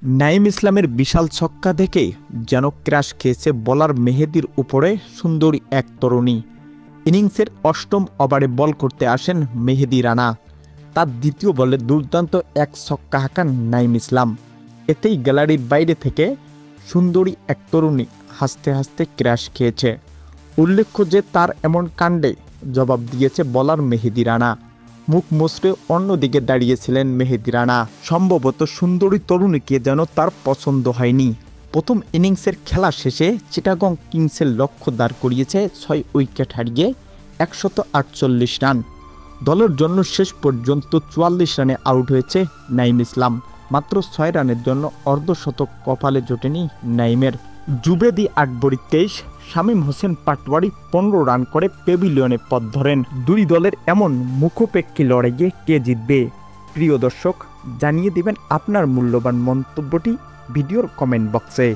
নাঈম ইসলামের বিশাল ছক্কা দেখে যেন ক্র্যাশ খেয়েছে বলার মেহেদীর উপরে সুন্দরী এক তরুণী। ইনিংসের অষ্টম ওভারে বল করতে আসেন মেহেদী রানা। তার দ্বিতীয় বলে দুর্দান্ত এক ছক্কা হাঁকান নাঈম ইসলাম। এতেই গ্যালারির বাইরে থেকে সুন্দরী এক তরুণী হাসতে হাসতে ক্র্যাশ খেয়েছে। উল্লেখ্য যে তার এমন কাণ্ডে জবাব দিয়েছে বলার মেহেদী রানা। মুখ মুচড়ে অন্যদিকে দাঁড়িয়েছিলেন মেহেদী রানা। সম্ভবত সুন্দরী তরুণীকে যেন তার পছন্দ হয়নি। প্রথম ইনিংসের খেলা শেষে চিটাগং কিংসের লক্ষ্য দাঁড় করিয়েছে 6 উইকেট হারিয়ে 148 রান। দলের জন্য শেষ পর্যন্ত 44 রানে আউট হয়েছে নাঈম ইসলাম। মাত্র 6 রানের জন্য অর্ধশতক কপালে জোটেনি নাঈমের। জুবেদি আকবরী 23, শামীম হোসেন পাটোয়ারি 15 রান করে প্যাভিলিয়নে পথ ধরেন। দুই দলের এমন মুখোপেক্ষী লড়াইয়ে কে জিতবে? প্রিয় দর্শক, জানিয়ে দিবেন আপনার মূল্যবান মন্তব্যটি ভিডিওর কমেন্ট বক্সে।